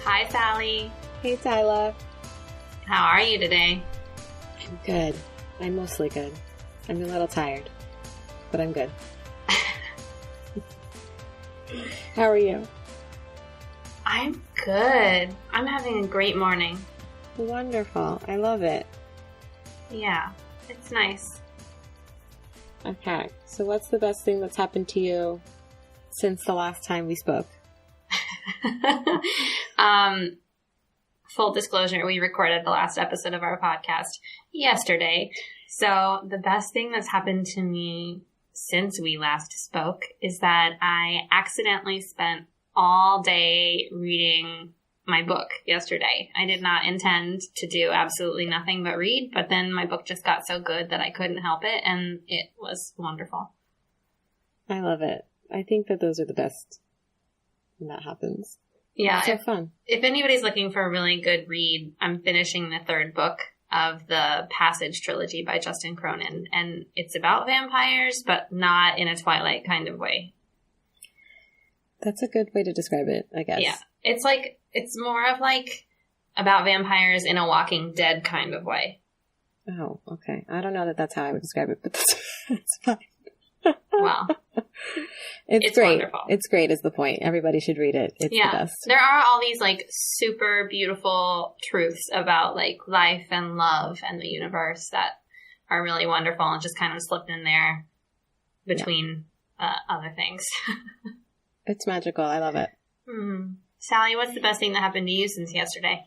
Hi, Sally. Hey, Tyla. How are you today? I'm good. I'm mostly good. I'm a little tired, but I'm good. How are you? I'm good. I'm having a great morning. Wonderful. I love it. Yeah, it's nice. Okay, so what's the best thing that's happened to you since the last time we spoke? Full disclosure, we recorded the last episode of our podcast yesterday. So the best thing that's happened to me since we last spoke is that I accidentally spent all day reading my book yesterday. I did not intend to do absolutely nothing but read, but then my book just got so good that I couldn't help it, and it was wonderful. I love it. I think that those are the best when that happens. Yeah. It's so fun. If anybody's looking for a really good read, I'm finishing the third book of the Passage trilogy by Justin Cronin, and it's about vampires, but not in a Twilight kind of way. That's a good way to describe it, I guess. Yeah. It's more of like about vampires in a Walking Dead kind of way. Oh, okay. I don't know that that's how I would describe it, but that's fine. Wow. It's great. Wonderful. It's great is the point. Everybody should read it. It's the best. There are all these like super beautiful truths about like life and love and the universe that are really wonderful and just kind of slipped in there between other things. It's magical. I love it. Mm-hmm. Sally, what's the best thing that happened to you since yesterday?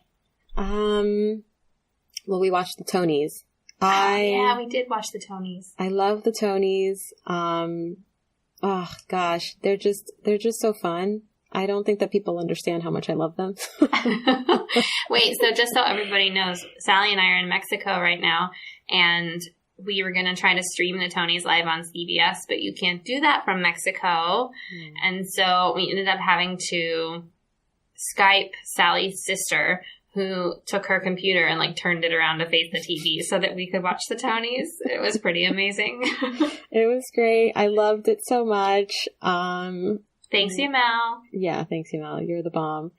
Well, we watched the Tonys. Yeah, we did watch the Tonys. I love the Tonys. Oh gosh, they're just so fun. I don't think that people understand how much I love them. Wait, so just so everybody knows, Sally and I are in Mexico right now, and we were going to try to stream the Tonys live on CBS, but you can't do that from Mexico. And so we ended up having to Skype Sally's sister, who took her computer and like turned it around to face the TV so that we could watch the Tonys. It was pretty amazing. It was great. I loved it so much. Thanks, Yamel. Yeah, thanks, Yamel. You're the bomb.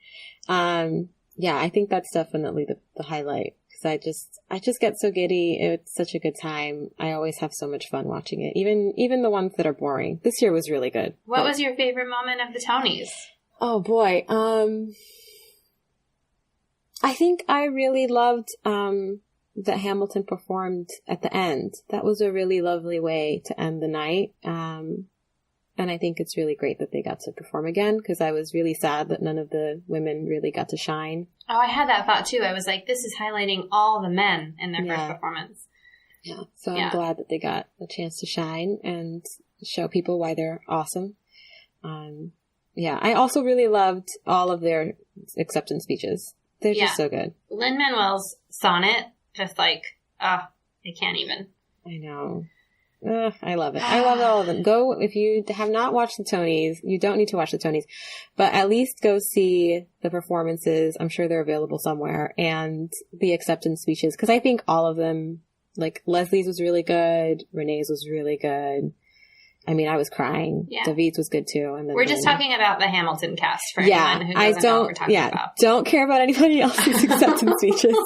Yeah, I think that's definitely the highlight. I just get so giddy. It's such a good time. I always have so much fun watching it. Even the ones that are boring. This year was really good. What was your favorite moment of the Tonys? Oh boy. I think I really loved that Hamilton performed at the end. That was a really lovely way to end the night. And I think it's really great that they got to perform again, because I was really sad that none of the women really got to shine. Oh, I had that thought too. I was like, this is highlighting all the men in their first performance. Yeah. So I'm glad that they got a chance to shine and show people why they're awesome. Yeah. I also really loved all of their acceptance speeches. They're just so good. Lin-Manuel's sonnet, just like, I can't even. I know. I love it. I love all of them. Go, if you have not watched the Tonys, you don't need to watch the Tonys, but at least go see the performances. I'm sure they're available somewhere, and the acceptance speeches, because I think all of them, like Leslie's was really good, Renee's was really good. I mean, I was crying. Yeah. David's was good too. And then we're just talking about the Hamilton cast for anyone who doesn't know what we're talking about. Don't care about anybody else's acceptance speeches.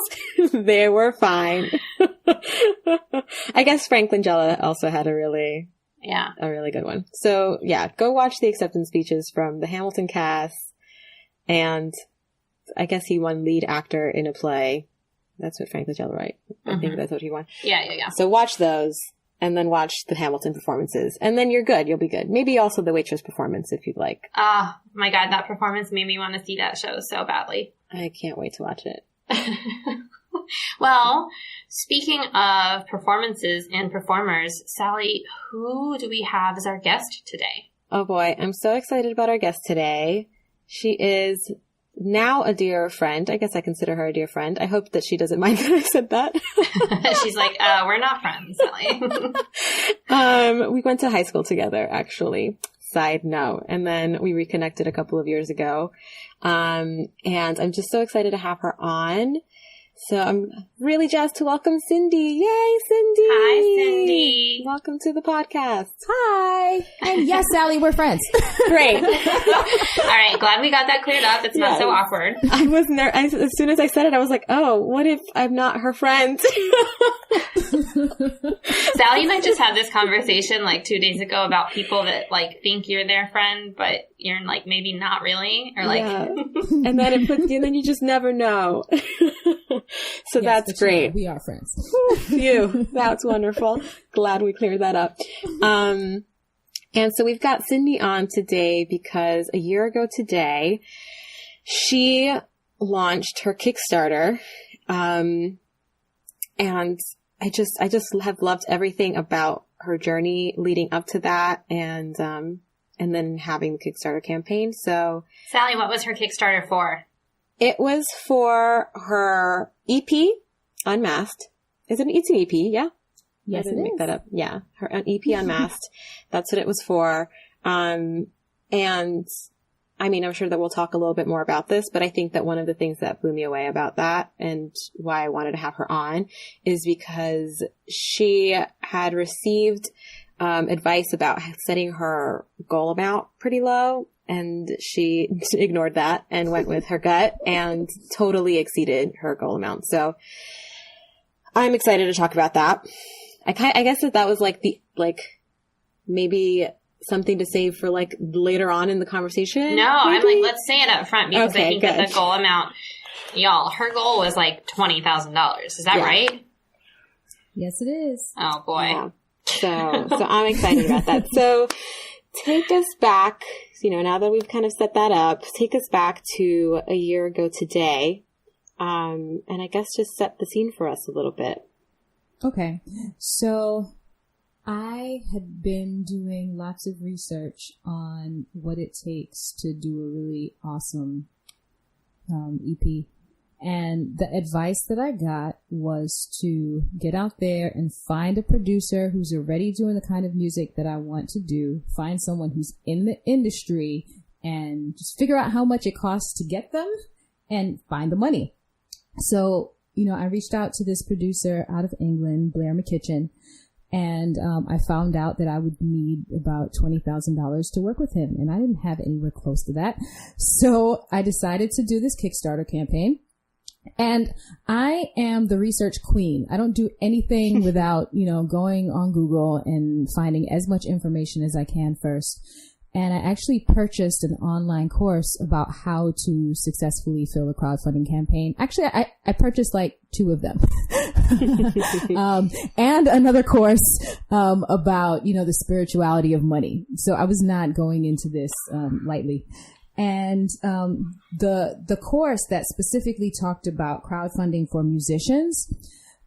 They were fine. I guess Frank Langella also had a really good one. So yeah, go watch the acceptance speeches from the Hamilton cast. And I guess he won lead actor in a play. That's what Frank Langella, right? I think that's what he won. Yeah. So watch those. And then watch the Hamilton performances. And then you're good. You'll be good. Maybe also the Waitress performance if you'd like. Oh, my God. That performance made me want to see that show so badly. I can't wait to watch it. Well, speaking of performances and performers, Sally, who do we have as our guest today? Oh, boy. I'm so excited about our guest today. She is now a dear friend. I guess I consider her a dear friend. I hope that she doesn't mind that I said that. She's like, we're not friends, Sally. We went to high school together, actually. Side note. And then we reconnected a couple of years ago. And I'm just so excited to have her on. So I'm really jazzed to welcome Cindy. Yay, Cindy! Hi, Cindy. Welcome to the podcast. Hi. And yes, Sally, we're friends. Great. All right, glad we got that cleared up. It's not so awkward. I was as soon as I said it, I was like, oh, what if I'm not her friend? Sally and I just had this conversation like 2 days ago about people that like think you're their friend, but you're like maybe not really, or like. Yeah. And then then you just never know. So yes, that's great. We are friends. Phew, that's wonderful. Glad we cleared that up. And so we've got Cindy on today because a year ago today, she launched her Kickstarter. And I just have loved everything about her journey leading up to that and then having the Kickstarter campaign. So Sally, what was her Kickstarter for? it was for her EP, Unmasked. It's an EP, yeah? Yes, I didn't it make is. that up. Yeah, her EP Unmasked. That's what it was for. And I mean, I'm sure that we'll talk a little bit more about this, but I think that one of the things that blew me away about that and why I wanted to have her on is because she had received advice about setting her goal amount pretty low, and she ignored that and went with her gut and totally exceeded her goal amount. So I'm excited to talk about that. I guess that was maybe something to save for like later on in the conversation. No, maybe? I'm like, let's say it up front because Okay, I think that the goal amount, y'all, her goal was like $20,000. Is that right? Yes, it is. Oh boy. Yeah. So I'm excited about that. So take us back, now that we've kind of set that up, take us back to a year ago today. And I guess just set the scene for us a little bit. Okay. So I had been doing lots of research on what it takes to do a really awesome EP. And the advice that I got was to get out there and find a producer who's already doing the kind of music that I want to do, find someone who's in the industry, and just figure out how much it costs to get them and find the money. So, I reached out to this producer out of England, Blair McKitchen, and I found out that I would need about $20,000 to work with him, and I didn't have anywhere close to that. So I decided to do this Kickstarter campaign. And I am the research queen. I don't do anything without, going on Google and finding as much information as I can first. And I actually purchased an online course about how to successfully fill a crowdfunding campaign. Actually, I purchased like 2 of them. And another course about, the spirituality of money. So I was not going into this lightly. And the course that specifically talked about crowdfunding for musicians,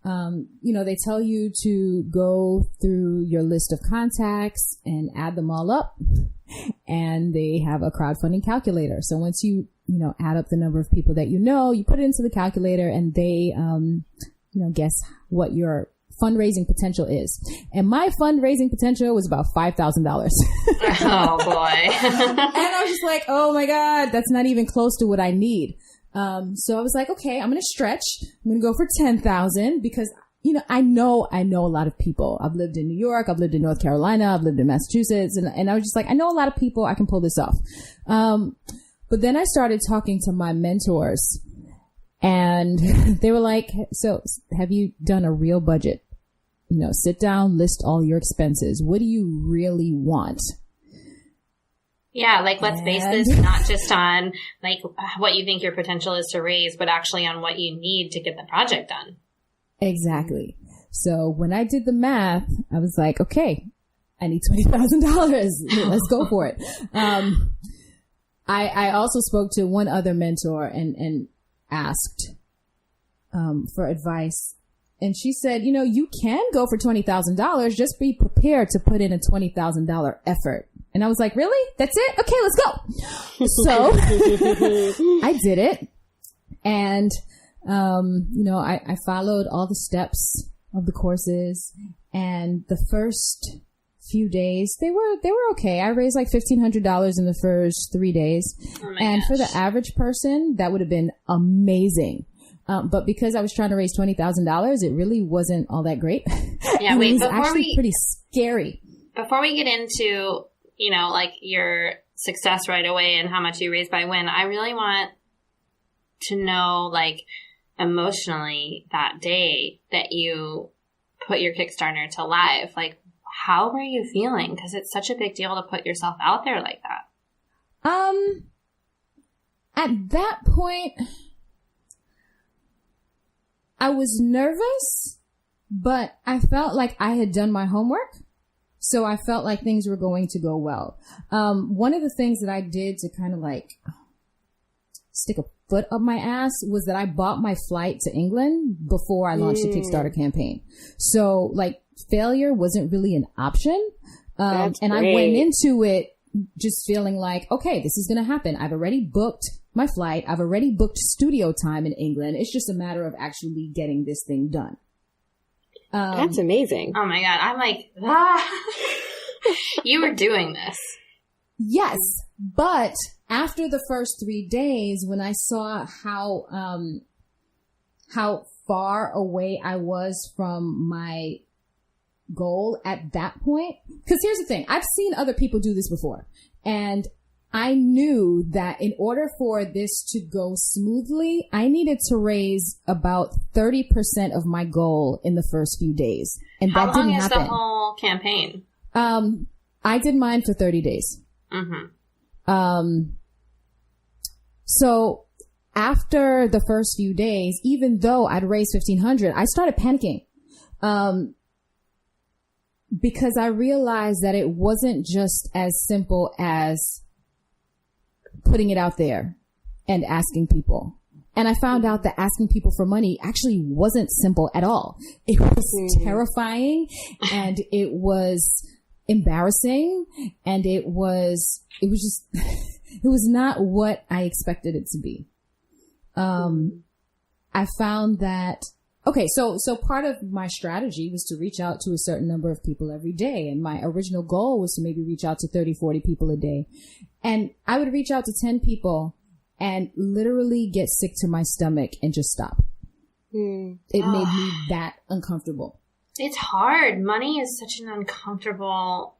they tell you to go through your list of contacts and add them all up. And they have a crowdfunding calculator. So once you add up the number of people that you put it into the calculator, and they guess what your fundraising potential is. And my fundraising potential was about $5,000. Oh boy. And I was just like, oh my God, that's not even close to what I need. So I was like, okay, I'm going to stretch. I'm going to go for 10,000 because, I know a lot of people. I've lived in New York. I've lived in North Carolina. I've lived in Massachusetts. And I was just like, I know a lot of people. I can pull this off. But then I started talking to my mentors, and they were like, so have you done a real budget? Sit down, list all your expenses. What do you really want? Yeah, like let's base this not just on like what you think your potential is to raise, but actually on what you need to get the project done. Exactly. So when I did the math, I was like, okay, I need $20,000. Let's go for it. I also spoke to one other mentor and asked for advice. And she said, you can go for $20,000. Just be prepared to put in a $20,000 effort. And I was like, really? That's it? Okay, let's go. So I did it. And, I followed all the steps of the courses, and the first few days, they were okay. I raised like $1,500 in the first 3 days. Oh and gosh. For the average person, that would have been amazing. But because I was trying to raise $20,000, it really wasn't all that great. Yeah, it was actually pretty scary. Before we get into, like your success right away and how much you raised by when, I really want to know, like, emotionally that day that you put your Kickstarter to live, like, how were you feeling? Because it's such a big deal to put yourself out there like that. At that point, I was nervous, but I felt like I had done my homework. So I felt like things were going to go well. One of the things that I did to kind of like stick a foot up my ass was that I bought my flight to England before I launched the Kickstarter campaign. So like failure wasn't really an option. And I went into it just feeling like, okay, this is going to happen. I've already booked my flight. I've already booked studio time in England. It's just a matter of actually getting this thing done. That's amazing. Oh my God. I'm like, you were doing this. Yes. But after the first 3 days, when I saw how far away I was from my goal at that point, because here's the thing, I've seen other people do this before, and I knew that in order for this to go smoothly, I needed to raise about 30% of my goal in the first few days. And that didn't happen. How long is the whole campaign? I did mine for 30 days. Mm-hmm. So after the first few days, even though I'd raised $1,500, I started panicking. Because I realized that it wasn't just as simple as putting it out there and asking people. And I found out that asking people for money actually wasn't simple at all. It was terrifying, and it was embarrassing, and it was just, it was not what I expected it to be. I found that, okay, so part of my strategy was to reach out to a certain number of people every day. And my original goal was to maybe reach out to 30, 40 people a day. And I would reach out to 10 people and literally get sick to my stomach and just stop. It made me that uncomfortable. It's hard. Money is such an uncomfortable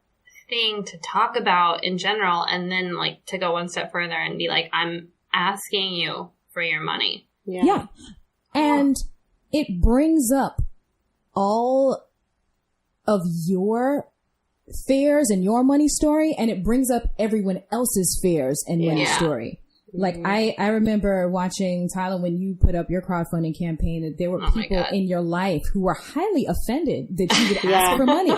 thing to talk about in general. And then like to go one step further and be like, I'm asking you for your money. Yeah. And it brings up all of your fears and your money story, and it brings up everyone else's fears and money story. Like I remember watching, Tyler, when you put up your crowdfunding campaign, that there were people in your life who were highly offended that you would ask for money.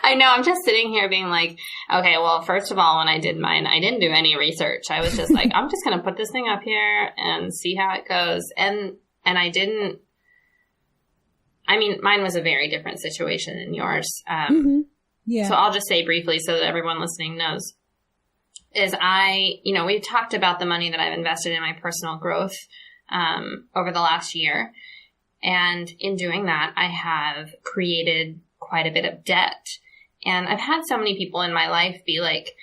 I know. I'm just sitting here being like, okay, well, first of all, when I did mine, I didn't do any research. I was just like, I'm just going to put this thing up here and see how it goes. And I didn't, I mean, mine was a very different situation than yours. Yeah. So I'll just say briefly so that everyone listening knows. Is we've talked about the money that I've invested in my personal growth over the last year. And in doing that, I have created quite a bit of debt. And I've had so many people in my life be like,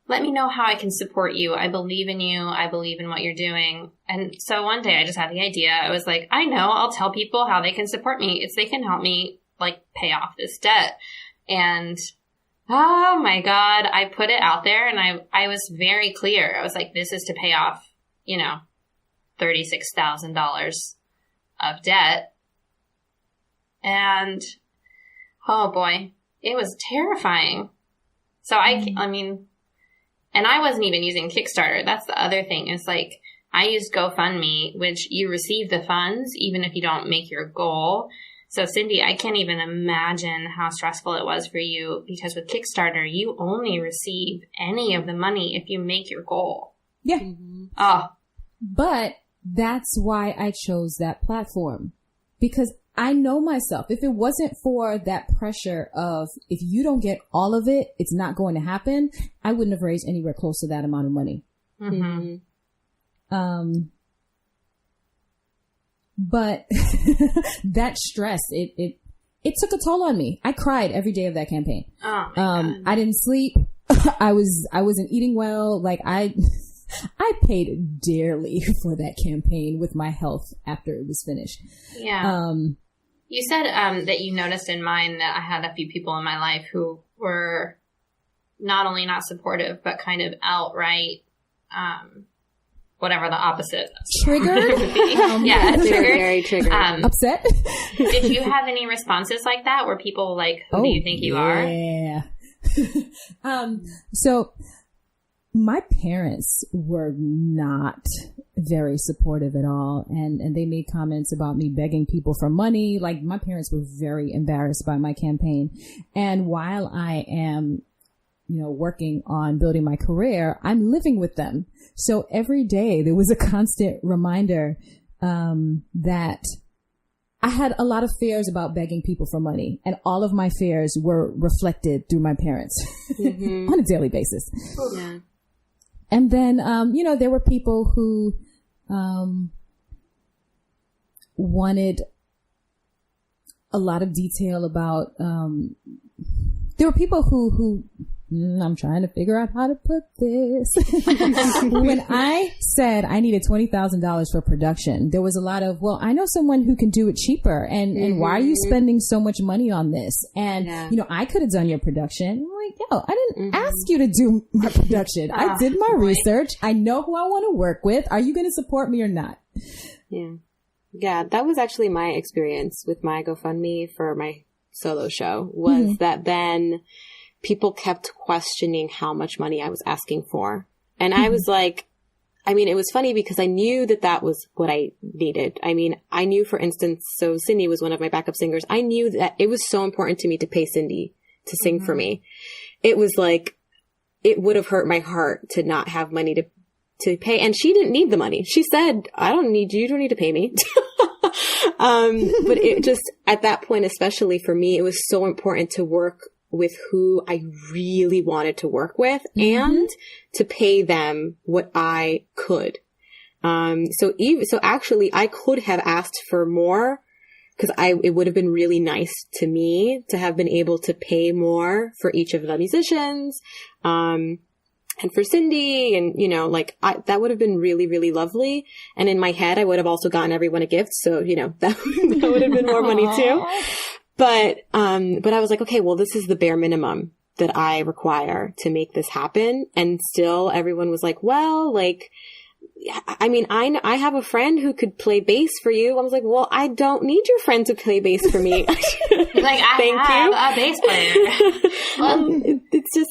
let me know how I can support you. I believe in you. I believe in what you're doing. And so one day I just had the idea. I was like, I know, I'll tell people how they can support me. They can help me like pay off this debt. And oh my God, I put it out there and I was very clear. I was like, this is to pay off, $36,000 of debt. And oh boy, it was terrifying. So I mean, and I wasn't even using Kickstarter. That's the other thing is like, I used GoFundMe, which you receive the funds even if you don't make your goal. So Cindy, I can't even imagine how stressful it was for you because with Kickstarter, you only receive any of the money if you make your goal. Yeah. Oh. But that's why I chose that platform, because I know myself. If it wasn't for that pressure of if you don't get all of it, it's not going to happen, I wouldn't have raised anywhere close to that amount of money. But that stress, it took a toll on me. I cried every day of that campaign. Oh my God. I didn't sleep. I wasn't eating well. Like I paid dearly for that campaign with my health after it was finished. Yeah. You said that you noticed in mine that I had a few people in my life who were not only not supportive, but kind of outright, whatever the opposite. Triggered? Yeah, triggered. Very triggered. Upset? Did you have any responses like that where people like, who do you think you are? Yeah. So my parents were not very supportive at all. And they made comments about me begging people for money. Like, my parents were very embarrassed by my campaign. And while I am, working on building my career, I'm living with them. So every day there was a constant reminder, that I had a lot of fears about begging people for money, and all of my fears were reflected through my parents on a daily basis. Yeah. And then, there were people who wanted a lot of detail about, there were people who I'm trying to figure out how to put this. When I said I needed $20,000 for production, there was a lot of, well, I know someone who can do it cheaper. And why are you spending so much money on this? And, I could have done your production. I'm like, yo, I didn't ask you to do my production. I did my research. I know who I want to work with. Are you going to support me or not? Yeah. Yeah. That was actually my experience with my GoFundMe for my solo show, was that then people kept questioning how much money I was asking for. And I was like, it was funny because I knew that was what I needed. I knew, for instance, so Cindy was one of my backup singers. I knew that it was so important to me to pay Cindy to sing for me. It was like, it would have hurt my heart to not have money to pay. And she didn't need the money. She said, I don't need you. You don't need to pay me. But it just, at that point, especially for me, it was so important to work with who I really wanted to work with and to pay them what I could. So actually I could have asked for more, because it would have been really nice to me to have been able to pay more for each of the musicians, and for Cindy, and, that would have been really, really lovely. And in my head, I would have also gotten everyone a gift. So, that would have been more money too. But I was like, okay, well, this is the bare minimum that I require to make this happen. And still everyone was like, well, I have a friend who could play bass for you. I was like, well, I don't need your friend to play bass for me. I have a bass player.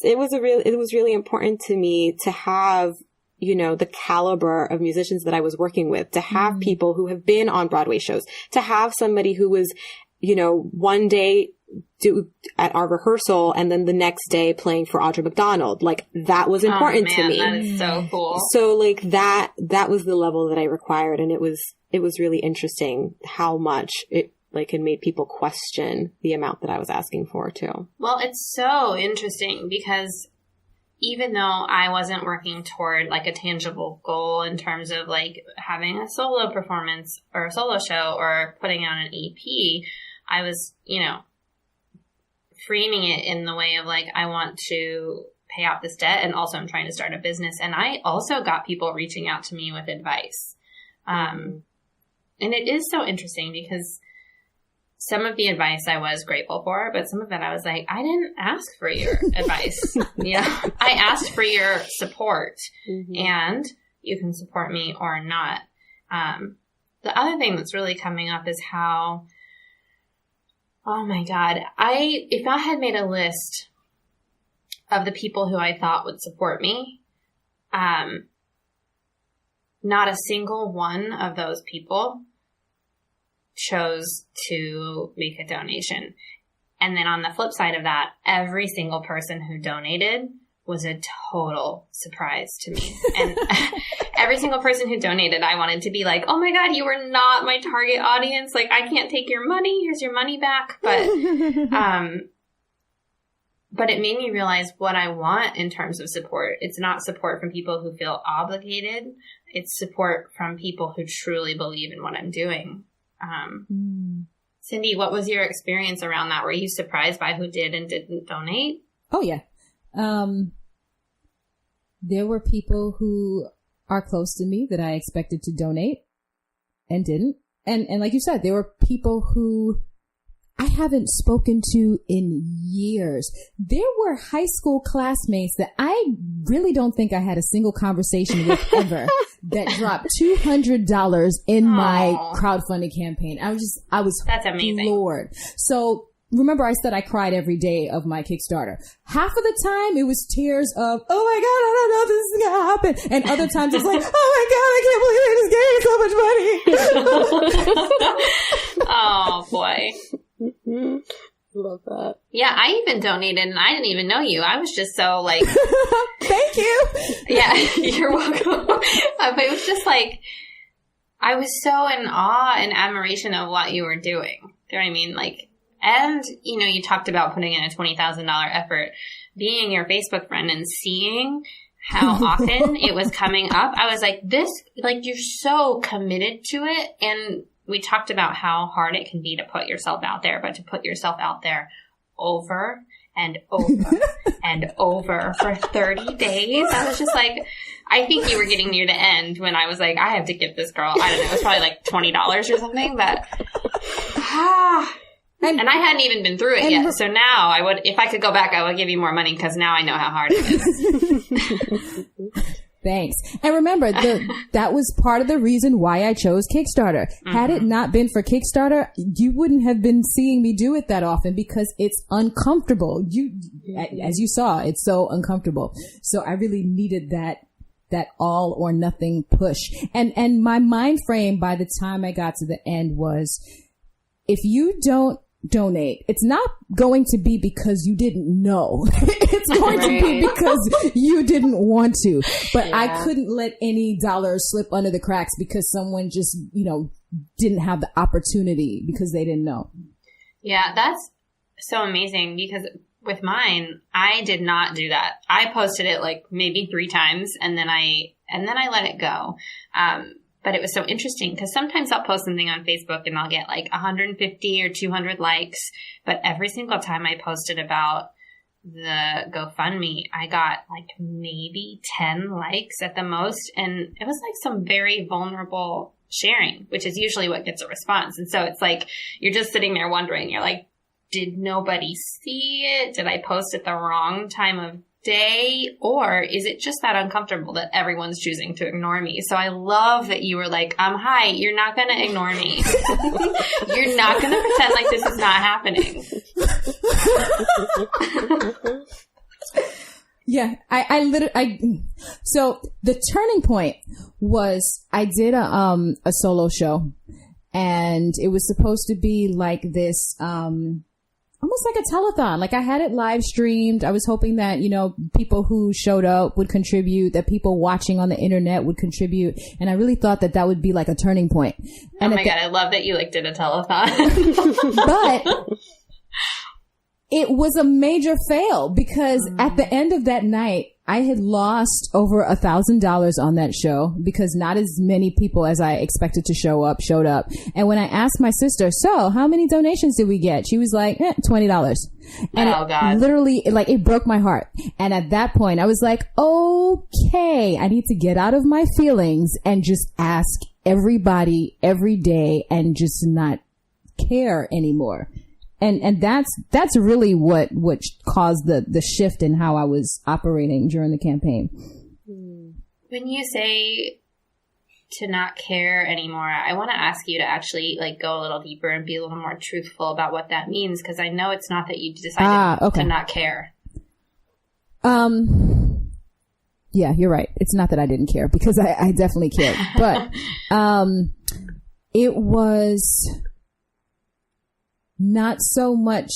It was really important to me to have, the caliber of musicians that I was working with, to have people who have been on Broadway shows, to have somebody who was, one day do at our rehearsal and then the next day playing for Audra McDonald. Like, that was important to me. That is so cool. So that was the level that I required. And it was really interesting how much it made people question the amount that I was asking for too. Well, it's so interesting because even though I wasn't working toward a tangible goal in terms of having a solo performance or a solo show or putting out an EP, I was, framing it in the way of I want to pay off this debt, and also I'm trying to start a business. And I also got people reaching out to me with advice. And it is so interesting because some of the advice I was grateful for, but some of it I was like, I didn't ask for your advice. I asked for your support, and you can support me or not. The other thing that's really coming up is how, oh my God, if I had made a list of the people who I thought would support me, not a single one of those people chose to make a donation. And then on the flip side of that, every single person who donated was a total surprise to me. And every single person who donated, I wanted to be like, oh my God, you were not my target audience. I can't take your money. Here's your money back. But it made me realize what I want in terms of support. It's not support from people who feel obligated. It's support from people who truly believe in what I'm doing. Cindy, what was your experience around that? Were you surprised by who did and didn't donate? Oh, yeah. There were people who are close to me that I expected to donate and didn't. And like you said, there were people who I haven't spoken to in years. There were high school classmates that I really don't think I had a single conversation with ever that dropped $200 in my crowdfunding campaign. I was That's amazing. floored. So remember I said I cried every day of my Kickstarter. Half of the time it was tears of, oh my God, I don't know if this is going to happen. And other times it's like, oh my God, I can't believe I just gave so much money. Oh boy. Love that. Yeah, I even donated and I didn't even know you. I was just so like, thank you. yeah, you're welcome. But it was just like, I was so in awe and admiration of what you were doing. Do you know what I mean? Like, and you know, you talked about putting in a $20,000 effort. Being your Facebook friend and seeing how often it was coming up, I was like, this, like, you're so committed to it. And we talked about how hard it can be to put yourself out there, but to put yourself out there over and over and over for 30 days. I was just like, I think you were getting near the end when I was like, I have to give this girl, I don't know, it was probably like $20 or something, but and I hadn't even been through it yet. So now I would, if I could go back, I would give you more money because now I know how hard it is. Thanks. And remember, that was part of the reason why I chose Kickstarter. Mm-hmm. Had it not been for Kickstarter, you wouldn't have been seeing me do it that often because it's uncomfortable. As you saw, it's so uncomfortable. So I really needed that all or nothing push. And my mind frame by the time I got to the end was, if you don't donate, it's not going to be because you didn't know. It's going to be because you didn't want to. But yeah. I couldn't let any dollars slip under the cracks because someone just, didn't have the opportunity because they didn't know. Yeah, that's so amazing because with mine, I did not do that. I posted it like maybe 3 times and then I let it go. But it was so interesting because sometimes I'll post something on Facebook and I'll get like 150 or 200 likes. But every single time I posted about the GoFundMe, I got like maybe 10 likes at the most. And it was like some very vulnerable sharing, which is usually what gets a response. And so it's like you're just sitting there wondering, you're like, did nobody see it? Did I post at the wrong time of day, or is it just that uncomfortable that everyone's choosing to ignore me? So I love that you were like, hi, you're not going to ignore me. You're not going to pretend like this is not happening. Yeah, so the turning point was I did a solo show, and it was supposed to be like this, almost like a telethon. Like I had it live streamed. I was hoping that, people who showed up would contribute, that people watching on the internet would contribute. And I really thought that would be like a turning point. And oh my God, I love that you did a telethon. But it was a major fail because at the end of that night, I had lost over $1,000 on that show because not as many people as I expected to showed up. And when I asked my sister, so how many donations did we get? She was like, $20. And God. Literally, it broke my heart. And at that point, I was like, okay, I need to get out of my feelings and just ask everybody every day and just not care anymore. And that's really what caused the shift in how I was operating during the campaign. When you say to not care anymore, I want to ask you to actually go a little deeper and be a little more truthful about what that means, because I know it's not that you decided to not care. Yeah, you're right. It's not that I didn't care because I definitely cared, but it was not so much,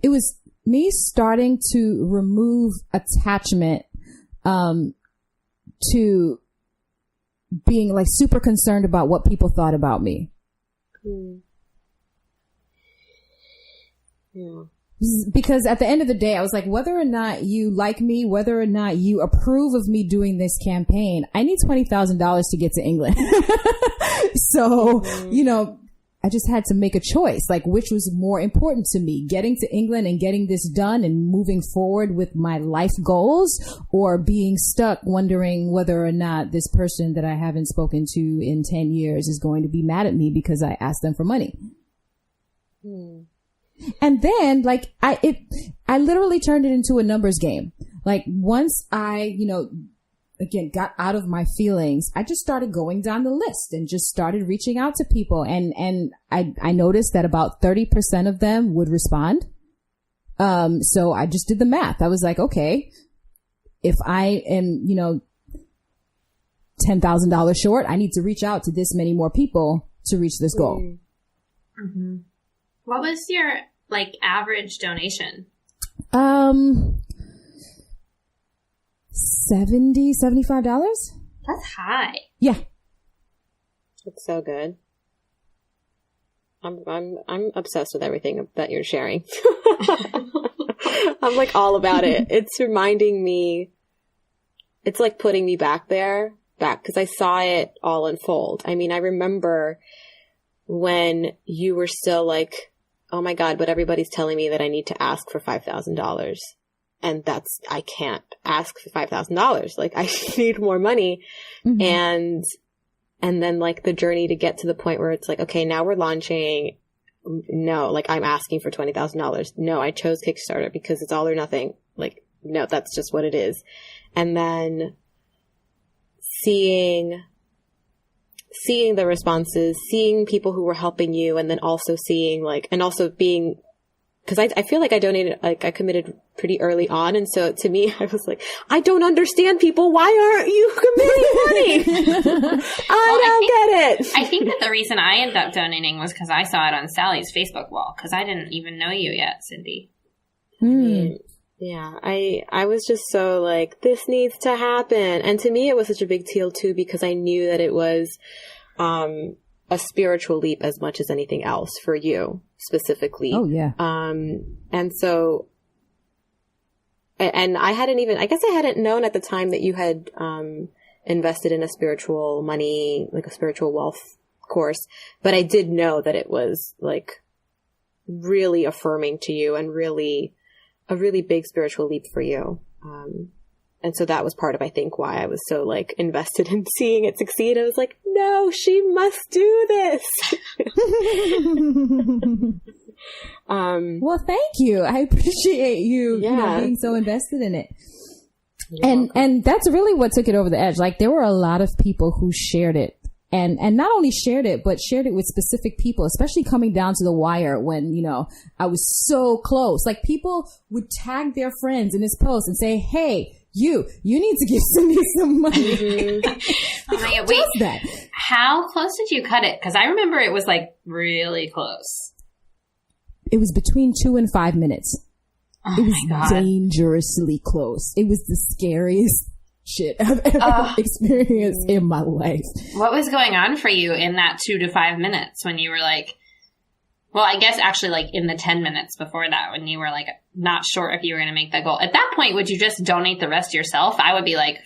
it was me starting to remove attachment to being super concerned about what people thought about me. Yeah. Because at the end of the day, I was like, whether or not you like me, whether or not you approve of me doing this campaign, I need $20,000 to get to England. So, I just had to make a choice, like which was more important to me, getting to England and getting this done and moving forward with my life goals, or being stuck wondering whether or not this person that I haven't spoken to in 10 years is going to be mad at me because I asked them for money. And then like I literally turned it into a numbers game. Like once I, again, got out of my feelings, I just started going down the list and just started reaching out to people. And I noticed that about 30% of them would respond. So I just did the math. I was like, okay, if I am, $10,000 short, I need to reach out to this many more people to reach this goal. Mm-hmm. What was your average donation? $75. That's high. Yeah. It's so good. I'm obsessed with everything that you're sharing. I'm like all about it. It's reminding me, it's like putting me back because I saw it all unfold. I mean, I remember when you were still like, oh my God, but everybody's telling me that I need to ask for $5,000. And I can't ask for $5,000. Like I need more money. Mm-hmm. And then like the journey to get to the point where it's like, okay, now we're launching. No, like I'm asking for $20,000. No, I chose Kickstarter because it's all or nothing. Like, no, that's just what it is. And then seeing the responses, seeing people who were helping you, and then also seeing being, because I feel like I donated, like I committed pretty early on. And so to me, I was like, I don't understand people. Why aren't you committing money? I don't get it. I think that the reason I ended up donating was because I saw it on Sally's Facebook wall, because I didn't even know you yet, Cindy. Yeah, I was just so like, this needs to happen. And to me, it was such a big deal too, because I knew that it was a spiritual leap as much as anything else for you specifically. Oh yeah. And so, and I guess I hadn't known at the time that you had invested in a spiritual money, like a spiritual wealth course, but I did know that it was like really affirming to you and really a really big spiritual leap for you. And so that was part of, I think, why I was so like invested in seeing it succeed. I was like, no, she must do this. Well, thank you. I appreciate you, being so invested in it. And that's really what took it over the edge. Like there were a lot of people who shared it. And not only shared it, but shared it with specific people, especially coming down to the wire when, I was so close. Like people would tag their friends in this post and say, hey, you need to give Cindy some money. Mm-hmm. Like, wait, that? How close did you cut it? Because I remember it was like really close. It was between 2 and 5 minutes. Oh it was dangerously close. It was the scariest shit I've ever experienced in my life. What was going on for you in that 2 to 5 minutes when you were like, well, I guess actually like in the 10 minutes before that when you were like not sure if you were going to make that goal. At that point, would you just donate the rest yourself? I would be like,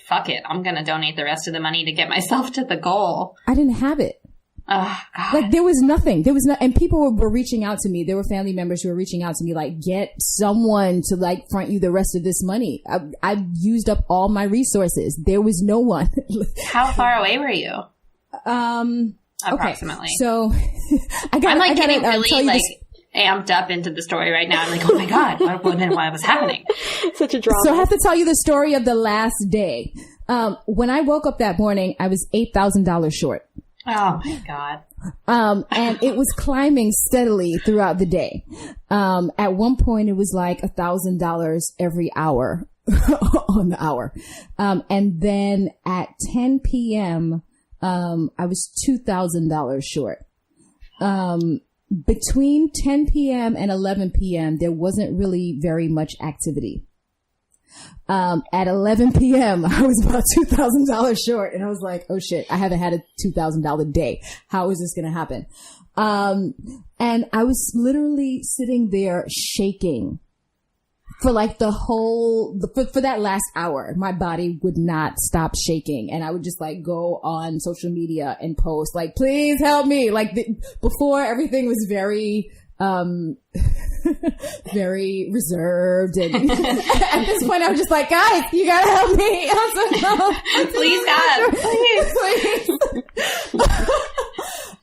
fuck it. I'm going to donate the rest of the money to get myself to the goal. I didn't have it. Oh, God. Like there was nothing. And people were reaching out to me. There were family members who were reaching out to me, like, get someone to like front you the rest of this money. I used up all my resources. There was no one. How far away were you? Approximately. Okay. So I'm getting really amped up into the story right now. I'm like, oh my God, what was happening? Such a drama. So I have to tell you the story of the last day. When I woke up that morning, I was $8,000 short. Oh my God. And it was climbing steadily throughout the day. At one point it was like $1,000 every hour on the hour. And then at 10 p.m., I was $2,000 short. Between 10 p.m. and 11 p.m., there wasn't really very much activity. At 11 p.m., I was about $2,000 short, and I was like, oh shit, I haven't had a $2,000 day. How is this going to happen? And I was literally sitting there shaking, for like the whole, for that last hour, my body would not stop shaking. And I would just like go on social media and post like, please help me. Like before everything was very, very reserved. And at this point I was just like, guys, you gotta help me. Please, God,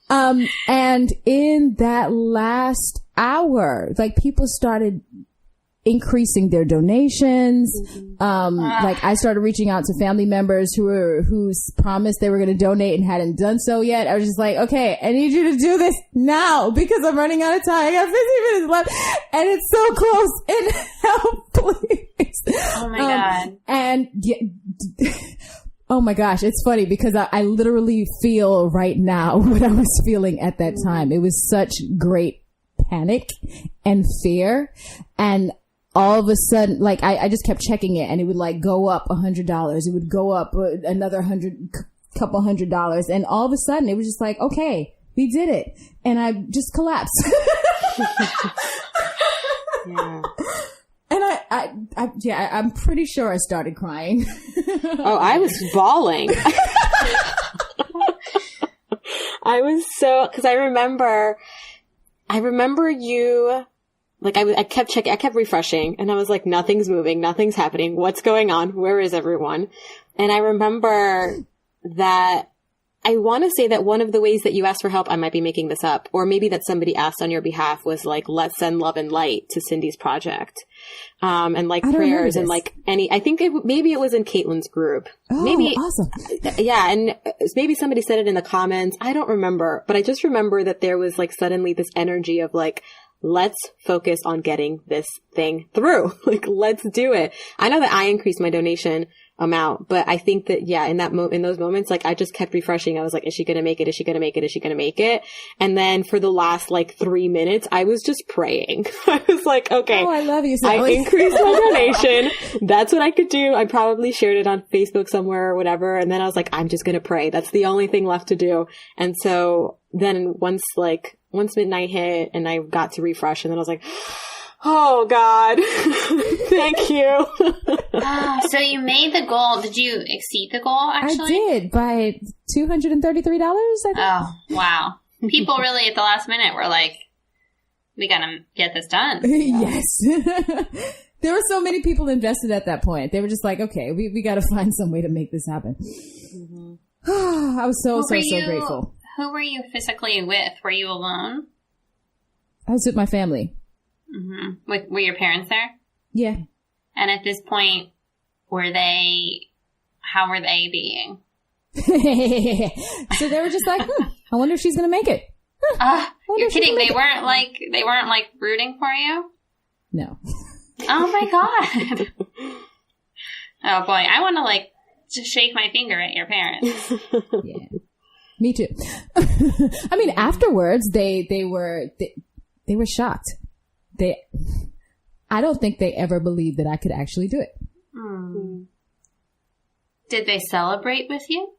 please. And in that last hour, like people started increasing their donations. Like I started reaching out to family members who promised they were going to donate and hadn't done so yet. I was just like, okay, I need you to do this now because I'm running out of time. I got 15 minutes left and it's so close, and help, please. Oh my God. And oh my gosh, it's funny because I literally feel right now what I was feeling at that time. It was such great panic and fear, and all of a sudden, like, I just kept checking it, and it would like go up $100. It would go up another couple $100. And all of a sudden it was just like, okay, we did it. And I just collapsed. Yeah. And I'm pretty sure I started crying. Oh, I was bawling. I was cause I remember you, like I kept checking, I kept refreshing, and I was like, nothing's moving, nothing's happening. What's going on? Where is everyone? And I remember that I want to say that one of the ways that you asked for help, I might be making this up, or maybe that somebody asked on your behalf, was like, let's send love and light to Cindy's project. And like prayers and like I think maybe it was in Caitlin's group. Oh, maybe, awesome. Yeah. And maybe somebody said it in the comments. I don't remember, but I just remember that there was like suddenly this energy of like, let's focus on getting this thing through. Like, let's do it. I know that I increased my donation amount, but I think that, yeah, in those moments, like I just kept refreshing. I was like, is she going to make it? Is she going to make it? Is she going to make it? And then for the last like 3 minutes, I was just praying. I was like, okay, oh, I love you, I Sally. increased my donation. That's what I could do. I probably shared it on Facebook somewhere or whatever. And then I was like, I'm just going to pray. That's the only thing left to do. And so then once midnight hit and I got to refresh, and then I was like, oh God, thank you. So you made the goal. Did you exceed the goal, actually? I did, by $233, I think. Oh, wow. People really at the last minute were like, we gotta get this done. Yes. There were so many people invested at that point. They were just like, okay, we gotta find some way to make this happen. Mm-hmm. I was so grateful. Who were you physically with? Were you alone? I was with my family. Mm-hmm. Were your parents there? Yeah. And at this point, how were they being? So they were just like, I wonder if she's going to make it. You're kidding. They weren't like rooting for you? No. Oh my God. Oh boy. I want to like just shake my finger at your parents. Yeah. Me too. I mean, afterwards, they were shocked. I don't think they ever believed that I could actually do it. Mm. Did they celebrate with you?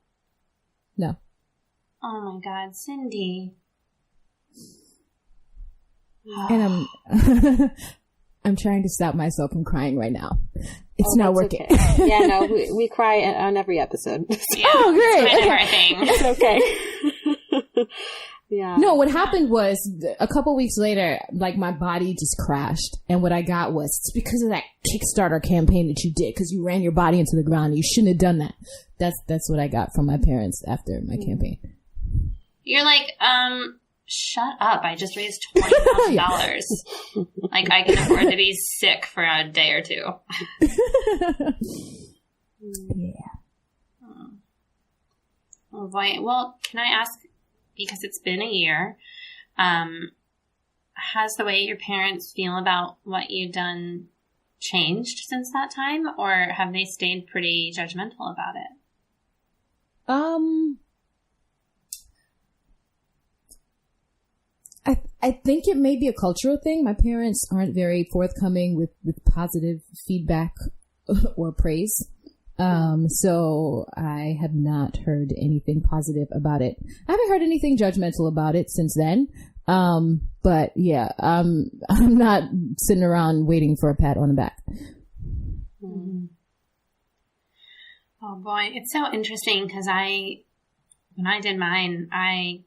No. Oh my God, Cindy. And I'm trying to stop myself from crying right now. It's not working. Okay. Yeah, no, we cry on every episode. Yeah, oh, great. It's kind of our thing. It's okay. Yeah. No, what happened was a couple weeks later, like my body just crashed. And what I got was, it's because of that Kickstarter campaign that you did, because you ran your body into the ground. You shouldn't have done that. That's what I got from my parents after my campaign. You're like, shut up. I just raised $20,000. Yeah. Like, I can afford to be sick for a day or two. Yeah. Oh boy. Well, can I ask, because it's been a year, has the way your parents feel about what you've done changed since that time, or have they stayed pretty judgmental about it? I think it may be a cultural thing. My parents aren't very forthcoming with positive feedback or praise. So I have not heard anything positive about it. I haven't heard anything judgmental about it since then. But yeah, I'm not sitting around waiting for a pat on the back. Mm-hmm. Oh boy, it's so interesting because when I did mine, I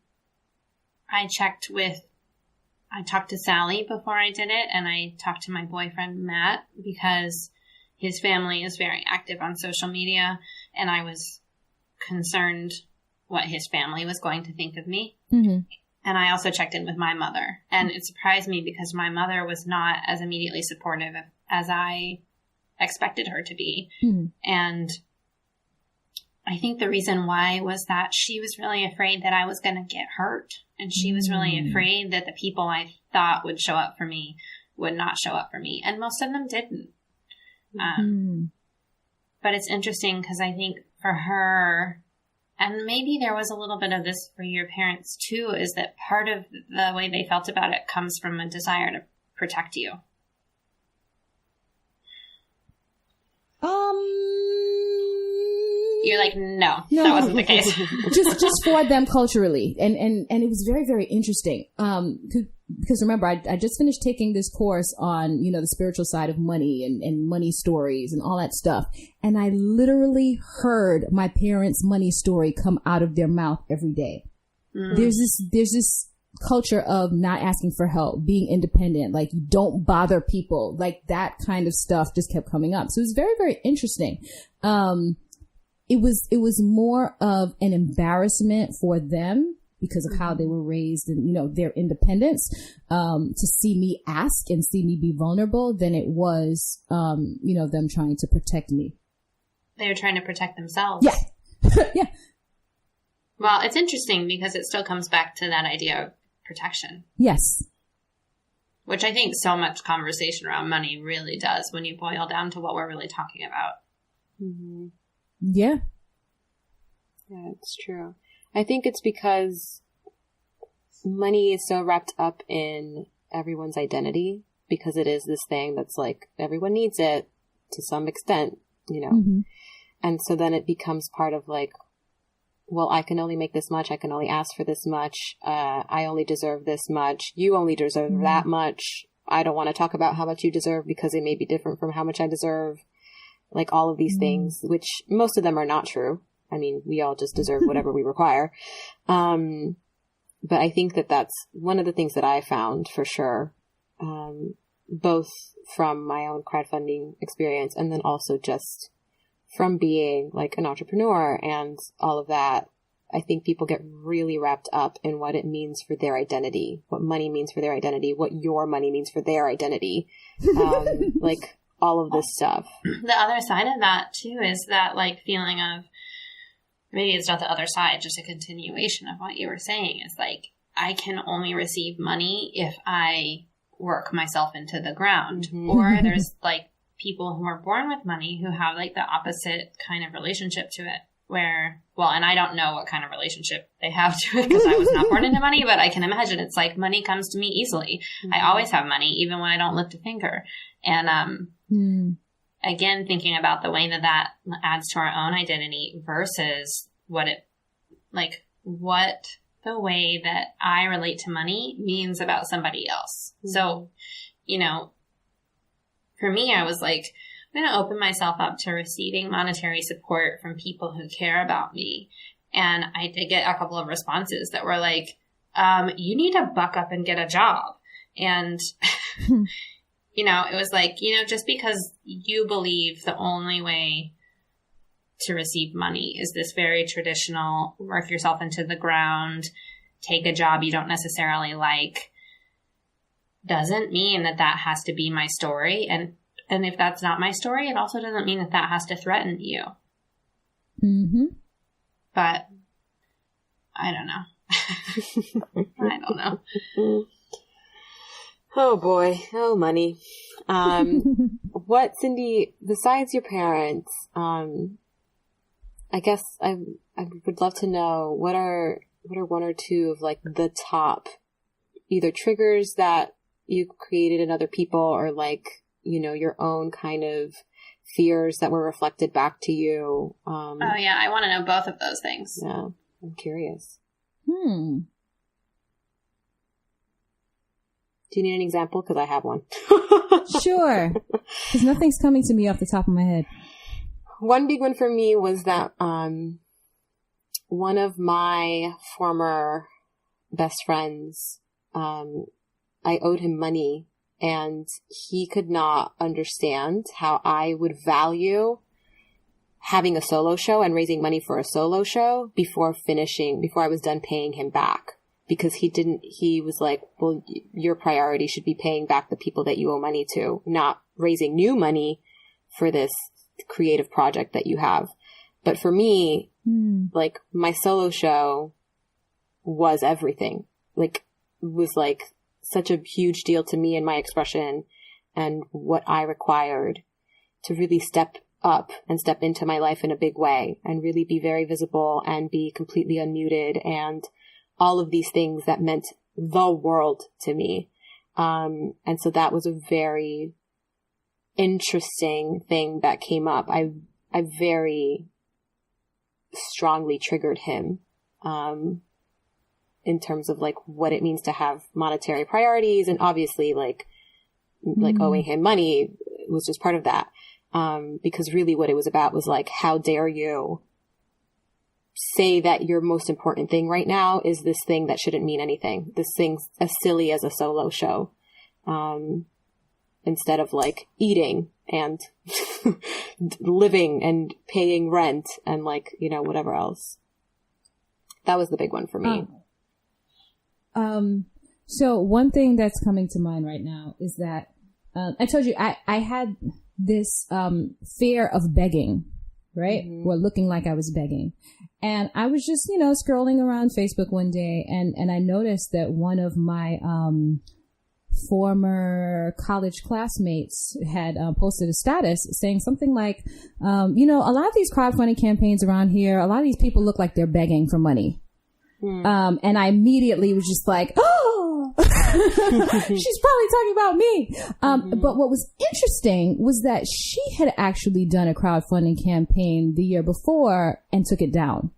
talked to Sally before I did it, and I talked to my boyfriend Matt because his family is very active on social media, and I was concerned what his family was going to think of me. Mm-hmm. And I also checked in with my mother, and it surprised me because my mother was not as immediately supportive as I expected her to be. Mm-hmm. And I think the reason why was that she was really afraid that I was going to get hurt. And she was really afraid that the people I thought would show up for me would not show up for me. And most of them didn't. But it's interesting because I think for her, and maybe there was a little bit of this for your parents too, is that part of the way they felt about it comes from a desire to protect you. You're like, no, that wasn't the case. just for them culturally. And it was very, very interesting. Because remember, I just finished taking this course on, the spiritual side of money and money stories and all that stuff. And I literally heard my parents' money story come out of their mouth every day. Mm. There's this culture of not asking for help, being independent, like you don't bother people, like that kind of stuff just kept coming up. So it was very, very interesting. It was more of an embarrassment for them because of how they were raised and, their independence, to see me ask and see me be vulnerable than it was, them trying to protect me. They were trying to protect themselves. Yeah. Yeah. Well, it's interesting because it still comes back to that idea of protection. Yes. Which I think so much conversation around money really does when you boil down to what we're really talking about. Mm-hmm. Yeah. Yeah, it's true. I think it's because money is so wrapped up in everyone's identity because it is this thing that's like everyone needs it to some extent, Mm-hmm. And so then it becomes part of like, well, I can only make this much. I can only ask for this much. I only deserve this much. You only deserve that much. I don't want to talk about how much you deserve because it may be different from how much I deserve. Like all of these things, which most of them are not true. I mean, we all just deserve whatever we require. But I think that that's one of the things that I found for sure, both from my own crowdfunding experience and then also just from being like an entrepreneur and all of that. I think people get really wrapped up in what it means for their identity, what money means for their identity, what your money means for their identity. Like all of this stuff. The other side of that too is that like feeling of, maybe it's not the other side, just a continuation of what you were saying is like, I can only receive money if I work myself into the ground. Mm-hmm. Or there's like people who are born with money who have like the opposite kind of relationship to it where, well, and I don't know what kind of relationship they have to it because I was not born into money, but I can imagine it's like money comes to me easily. Mm-hmm. I always have money, even when I don't lift a finger. And, again, thinking about the way that adds to our own identity versus what the way that I relate to money means about somebody else. Mm-hmm. So, for me, I was like, I'm going to open myself up to receiving monetary support from people who care about me. And I did get a couple of responses that were like, you need to buck up and get a job. And it was like, just because you believe the only way to receive money is this very traditional, work yourself into the ground, take a job you don't necessarily like, doesn't mean that has to be my story. And if that's not my story, it also doesn't mean that has to threaten you. Mm-hmm. But I don't know. I don't know. Oh boy. Oh, money. What, Cindy, besides your parents, I guess I would love to know what are one or two of like the top either triggers that you created in other people or like, your own kind of fears that were reflected back to you. Oh yeah. I want to know both of those things. Yeah. I'm curious. Do you need an example? Because I have one. Sure. Because nothing's coming to me off the top of my head. One big one for me was that one of my former best friends, I owed him money, and he could not understand how I would value having a solo show and raising money for a solo show before I was done paying him back. Because he was like, well, your priority should be paying back the people that you owe money to, not raising new money for this creative project that you have. But for me, like, my solo show was everything. Like, it was like such a huge deal to me and my expression and what I required to really step up and step into my life in a big way and really be very visible and be completely unmuted and all of these things that meant the world to me. And so that was a very interesting thing that came up. I very strongly triggered him, in terms of like what it means to have monetary priorities. And obviously like owing him money was just part of that. Because really what it was about was like, how dare you say that your most important thing right now is this thing that shouldn't mean anything. This thing's as silly as a solo show. Instead of like eating and living and paying rent and like, you know, whatever else. That was the big one for me. So one thing that's coming to mind right now is that, I told you I had this, fear of begging, right? Mm-hmm. Or looking like I was begging. And I was just, you know, scrolling around Facebook one day and I noticed that one of my, former college classmates had posted a status saying something like, you know, a lot of these crowdfunding campaigns around here, a lot of these people look like they're begging for money. And I immediately was just like, oh, she's probably talking about me. But what was interesting was that she had actually done a crowdfunding campaign the year before and took it down.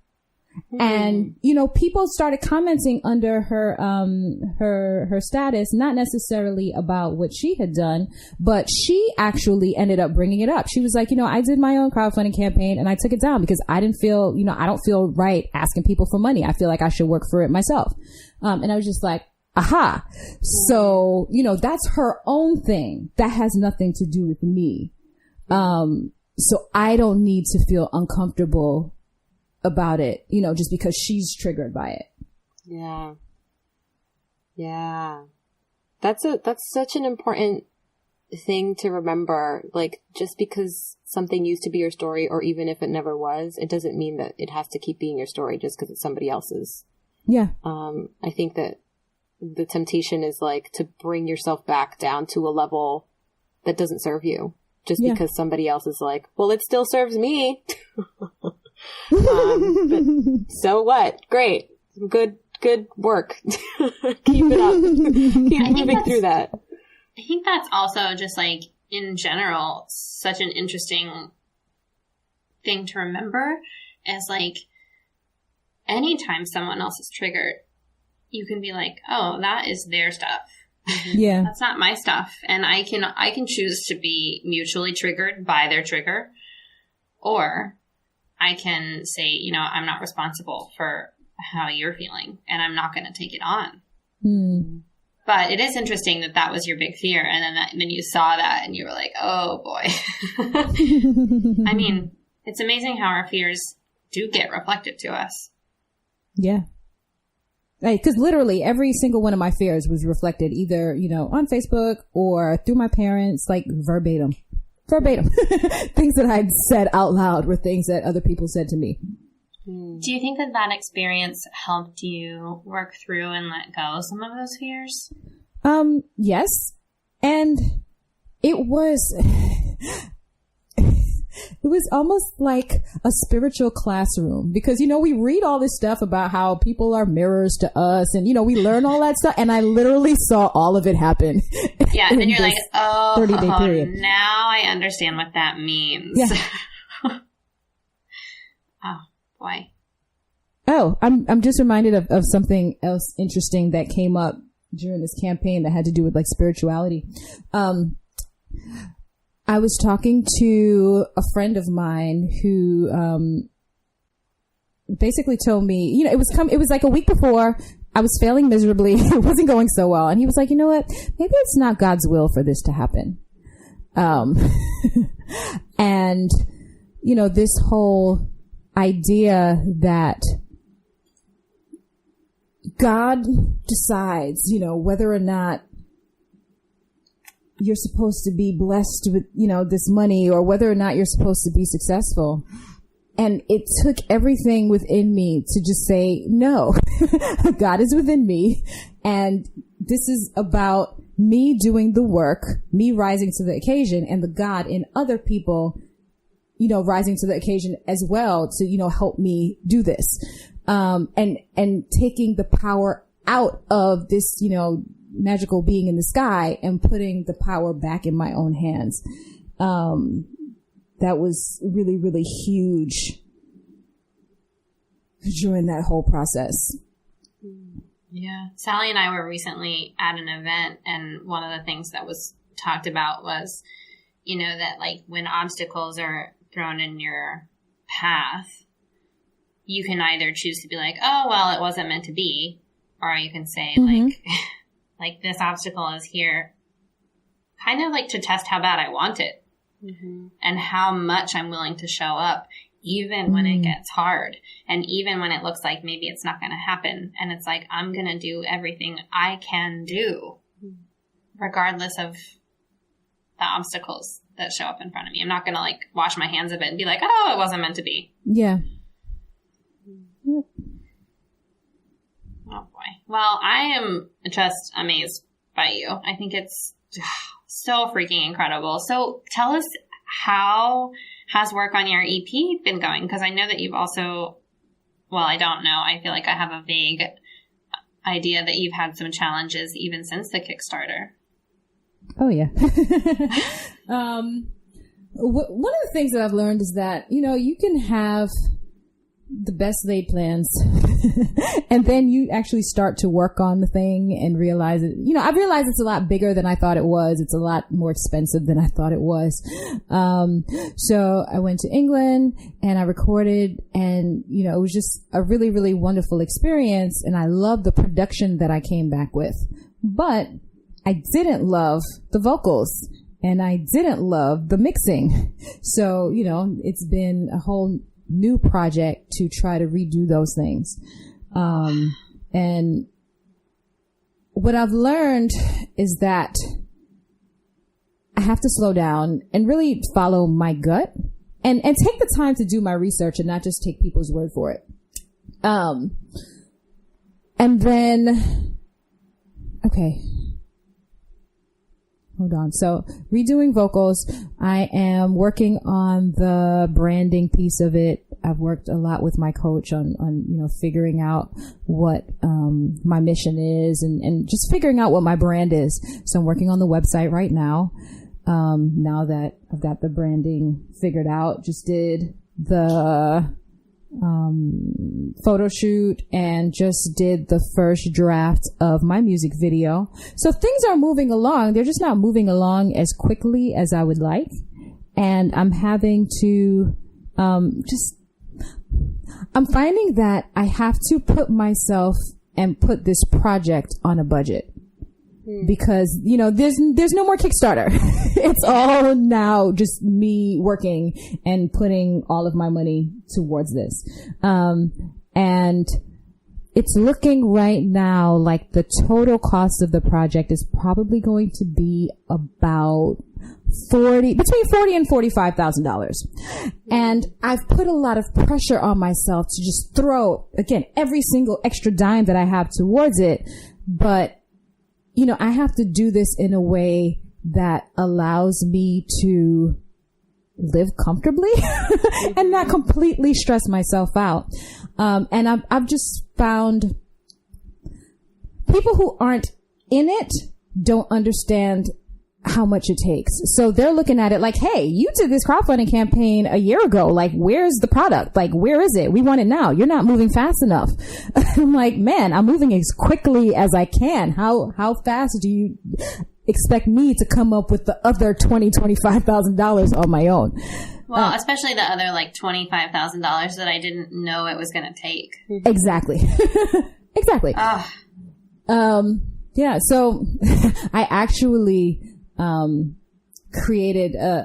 And, you know, people started commenting under her, her status, not necessarily about what she had done, but she actually ended up bringing it up. She was like, you know, I did my own crowdfunding campaign and I took it down because I didn't feel, you know, I don't feel right asking people for money. I feel like I should work for it myself. And I was just like, aha. So, you know, that's her own thing. That has nothing to do with me. So I don't need to feel uncomfortable about it, you know, just because she's triggered by it. Yeah. Yeah. That's such an important thing to remember. Like, just because something used to be your story, or even if it never was, it doesn't mean that it has to keep being your story just because it's somebody else's. Yeah. I think that the temptation is like to bring yourself back down to a level that doesn't serve you just because somebody else is like, well, it still serves me. But so what? Great. Good work. Keep it up. Keep moving through that. I think that's also just like in general such an interesting thing to remember, as like anytime someone else is triggered, you can be like, oh, that is their stuff. Yeah. That's not my stuff. And I can choose to be mutually triggered by their trigger, or I can say, you know, I'm not responsible for how you're feeling and I'm not going to take it on. But it is interesting that was your big fear. And then you saw that and you were like, oh boy. I mean, it's amazing how our fears do get reflected to us. Yeah. Right, because literally every single one of my fears was reflected either, you know, on Facebook or through my parents, like verbatim. Things that I'd said out loud were things that other people said to me. Do you think that experience helped you work through and let go of some of those fears? Yes. And it was almost like a spiritual classroom because, you know, we read all this stuff about how people are mirrors to us and, you know, we learn all that stuff. And I literally saw all of it happen. Yeah. And then you're like, oh, 30-day period. Now I understand what that means. Yeah. Oh, boy. Oh, I'm just reminded of something else interesting that came up during this campaign that had to do with like spirituality. I was talking to a friend of mine who basically told me, it was like a week before. I was failing miserably. It wasn't going so well. And he was like, you know what? Maybe it's not God's will for this to happen. And, this whole idea that God decides, whether or not you're supposed to be blessed with, this money, or whether or not you're supposed to be successful. And it took everything within me to just say, no, God is within me. And this is about me doing the work, me rising to the occasion, and the God in other people, rising to the occasion as well to, help me do this. And taking the power out of this, magical being in the sky and putting the power back in my own hands. That was really, really huge during that whole process. Yeah. Sally and I were recently at an event, and one of the things that was talked about was, that like when obstacles are thrown in your path, you can either choose to be like, oh, well, it wasn't meant to be. Or you can say like this obstacle is here kind of like to test how bad I want it. Mm-hmm. And how much I'm willing to show up, even when it gets hard, and even when it looks like maybe it's not going to happen. And it's like, I'm going to do everything I can do, regardless of the obstacles that show up in front of me. I'm not going to like wash my hands of it and be like, oh, it wasn't meant to be. Yeah. Oh boy. Well, I am just amazed by you. I think it's so freaking incredible. So tell us, how has work on your EP been going? Because I know that you've also, well, I don't know. I feel like I have a vague idea that you've had some challenges even since the Kickstarter. Oh, yeah. One of the things that I've learned is that, you can have the best laid plans and then you actually start to work on the thing and realize it. I've realized it's a lot bigger than I thought it was. It's a lot more expensive than I thought it was. So I went to England and I recorded, and, it was just a really, really wonderful experience. And I love the production that I came back with, but I didn't love the vocals and I didn't love the mixing. So, it's been a whole new project to try to redo those things. And what I've learned is that I have to slow down and really follow my gut and take the time to do my research and not just take people's word for it. And then, okay. Hold on. So redoing vocals, I am working on the branding piece of it. I've worked a lot with my coach on figuring out what, my mission is and just figuring out what my brand is. So I'm working on the website right now. Now that I've got the branding figured out, just did the, photo shoot and just did the first draft of my music video. So things are moving along. They're just not moving along as quickly as I would like. And I'm having to, I'm finding that I have to put myself and put this project on a budget. Because, there's no more Kickstarter. It's all now just me working and putting all of my money towards this. And it's looking right now like the total cost of the project is probably going to be about between $40,000 and $45,000. And I've put a lot of pressure on myself to just throw, again, every single extra dime that I have towards it. But I have to do this in a way that allows me to live comfortably and not completely stress myself out. And I've just found people who aren't in it don't understand how much it takes. So they're looking at it like, hey, you did this crowdfunding campaign a year ago. Like, where's the product? Like, where is it? We want it now. You're not moving fast enough. I'm like, man, I'm moving as quickly as I can. How fast do you expect me to come up with the other $25,000 on my own? Well, especially the other like $25,000 that I didn't know it was going to take. Exactly. Exactly. Yeah. So I actually, created a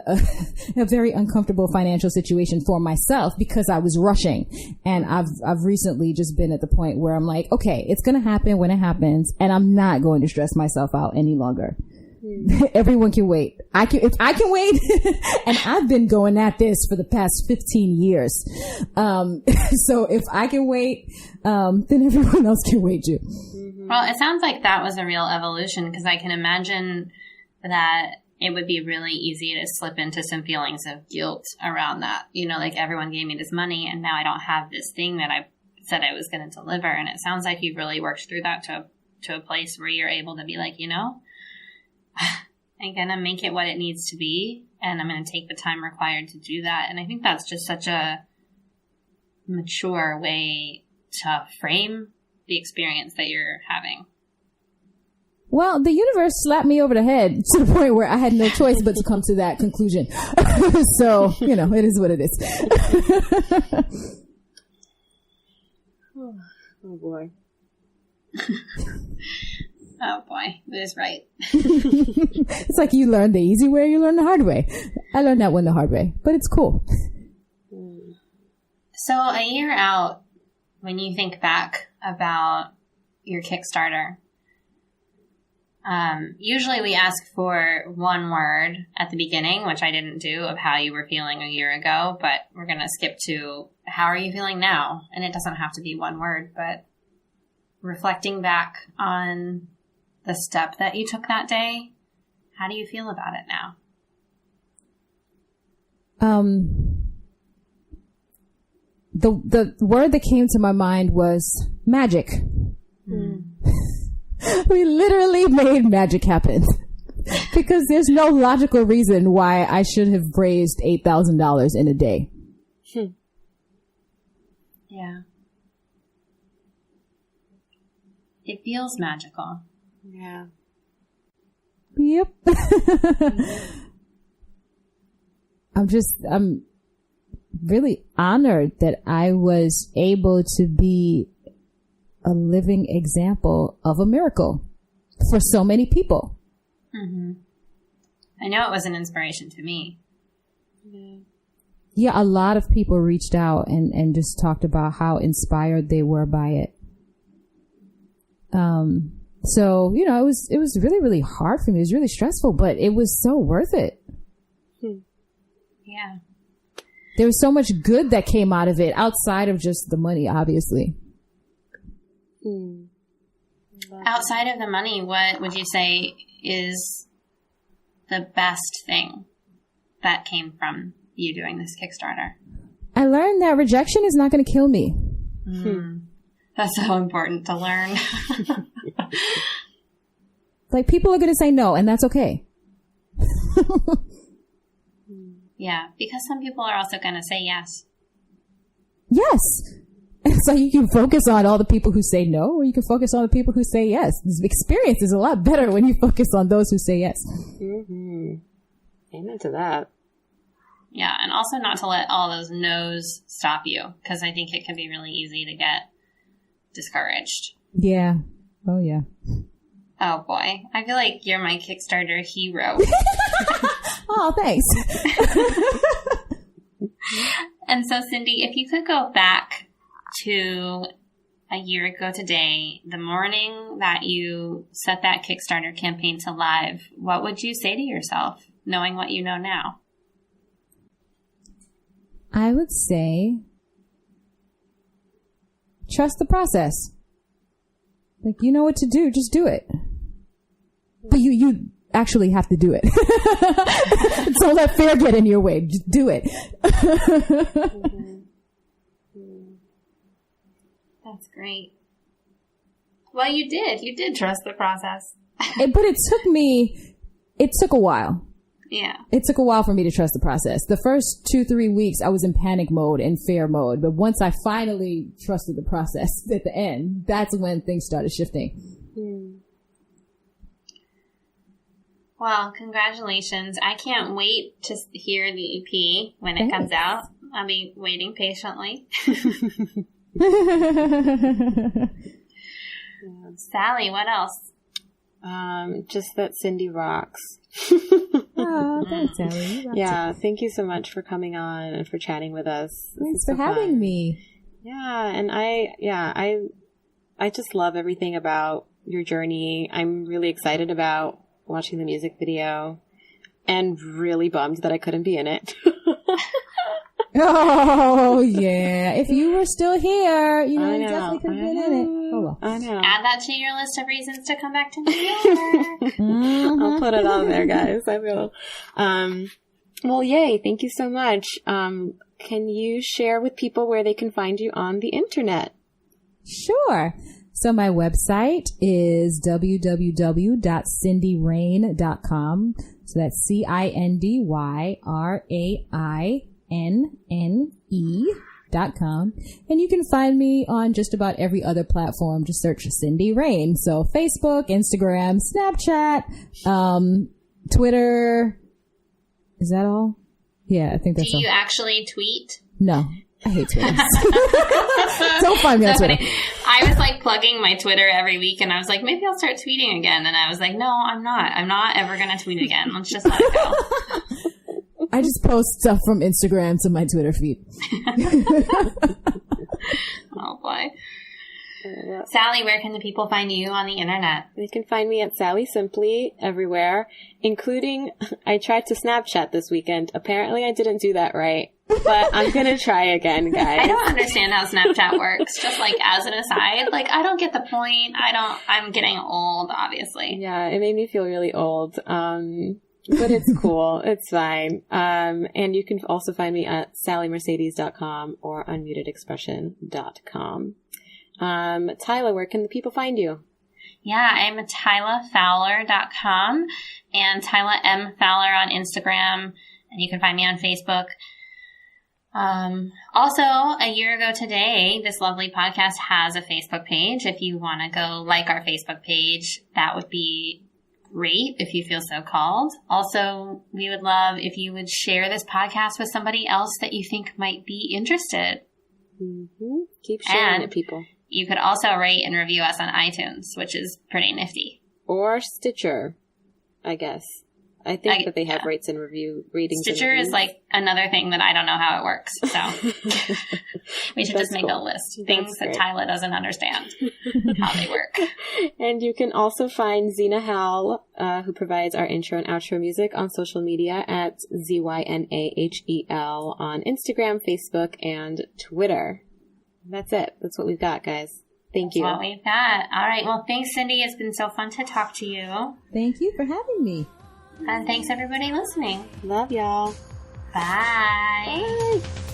very uncomfortable financial situation for myself because I was rushing. And I've recently just been at the point where I'm like, okay, it's going to happen when it happens, and I'm not going to stress myself out any longer. Everyone can wait. If I can wait, and I've been going at this for the past 15 years. So if I can wait, then everyone else can wait too. Well, it sounds like that was a real evolution, because I can imagine that it would be really easy to slip into some feelings of guilt around that. You know, like, everyone gave me this money and now I don't have this thing that I said I was going to deliver. And it sounds like you've really worked through that to a place where you're able to be like, you know, I'm going to make it what it needs to be, and I'm going to take the time required to do that. And I think that's just such a mature way to frame the experience that you're having. Well, the universe slapped me over the head to the point where I had no choice but to come to that conclusion. So, you know, it is what it is. Oh boy. Oh boy, it is right. It's like, you learn the easy way, you learn the hard way. I learned that one the hard way, but it's cool. So a year out, when you think back about your Kickstarter, usually we ask for one word at the beginning, which I didn't do, of how you were feeling a year ago, but we're going to skip to how are you feeling now? And it doesn't have to be one word, but reflecting back on the step that you took that day, how do you feel about it now? The word that came to my mind was magic. We literally made magic happen, because there's no logical reason why I should have raised $8,000 in a day. Yeah. It feels magical. Yeah. Yep. I'm really honored that I was able to be a living example of a miracle for so many people. Mm-hmm. I know it was an inspiration to me. Yeah, a lot of people reached out and just talked about how inspired they were by it. So, you know, it was really, really hard for me. It was really stressful, but it was so worth it. Yeah. There was so much good that came out of it outside of just the money, obviously. Outside of the money, what would you say is the best thing that came from you doing this Kickstarter? I learned that rejection is not going to kill me. That's so important to learn. Like, people are going to say no, and that's okay. Yeah, because some people are also going to say yes. Yes. So you can focus on all the people who say no, or you can focus on the people who say yes. This experience is a lot better when you focus on those who say yes. Amen to that. Yeah, and also not to let all those no's stop you, because I think it can be really easy to get discouraged. Yeah. Oh, yeah. Oh, boy. I feel like you're my Kickstarter hero. Oh, thanks. And so, Cindy, if you could go back to a year ago today, the morning that you set that Kickstarter campaign to live, what would you say to yourself, knowing what you know now? I would say, trust the process. Like, you know what to do, just do it. But you actually have to do it. Don't let fear get in your way. Just do it. That's great. Well, you did. You did trust the process. But it it took a while. Yeah. It took a while for me to trust the process. The first 2-3 weeks, I was in panic mode and fear mode. But once I finally trusted the process at the end, that's when things started shifting. Well, congratulations. I can't wait to hear the EP when it comes out. I'll be waiting patiently. Sally, what else? Just that Cindy rocks. Oh, thanks, Sally. Yeah, thank you so much for coming on and for chatting with us. Thanks for having me. Yeah, and I just love everything about your journey. I'm really excited about watching the music video and really bummed that I couldn't be in it. Oh, yeah. If you were still here, you know, you definitely could have been in it. Oh, well. I know. Add that to your list of reasons to come back to New York. I'll put it on there, guys. I will. Well, yay. Thank you so much. Can you share with people where they can find you on the internet? Sure. So my website is www.cindyrain.com. So that's CindyRainne.com. And you can find me on just about every other platform. Just search Cindy Rain. So Facebook, Instagram, Snapchat, Twitter. Is that all? Yeah, I think that's all. Do you actually tweet? No. I hate Twitter. Don't find me on Twitter. I was like plugging my Twitter every week and I was like, maybe I'll start tweeting again. And I was like, no, I'm not. I'm not ever going to tweet again. Let's just let it go. I just post stuff from Instagram to my Twitter feed. Oh, boy. Sally, where can the people find you on the internet? You can find me at Sally Simply everywhere, including, I tried to Snapchat this weekend. Apparently I didn't do that right, but I'm going to try again, guys. I don't understand how Snapchat works. Just like as an aside, like I don't get the point. I'm getting old, obviously. Yeah, it made me feel really old. But it's cool. It's fine. And you can also find me at sallymercedes.com or unmutedexpression.com. Tyler, where can the people find you? Yeah, I'm TylaFowler.com and Tyla M. Fowler on Instagram, and you can find me on Facebook. Also, a year ago today, this lovely podcast has a Facebook page. If you want to go like our Facebook page, that would be great if you feel so called. Also, we would love if you would share this podcast with somebody else that you think might be interested. Mm-hmm. Keep sharing it, people. You could also rate and review us on iTunes, which is pretty nifty. Or Stitcher, I guess. I think that they have rates and ratings. Stitcher is like another thing that I don't know how it works. So we should just make a list. Things that Tyla doesn't understand how they work. And you can also find Zena Howell, who provides our intro and outro music, on social media at ZYNAHEL on Instagram, Facebook, and Twitter. That's it. That's what we've got, guys. Thank you. That's what we've got. All right. Well, thanks, Cindy. It's been so fun to talk to you. Thank you for having me. And thanks, everybody listening. Love y'all. Bye. Bye.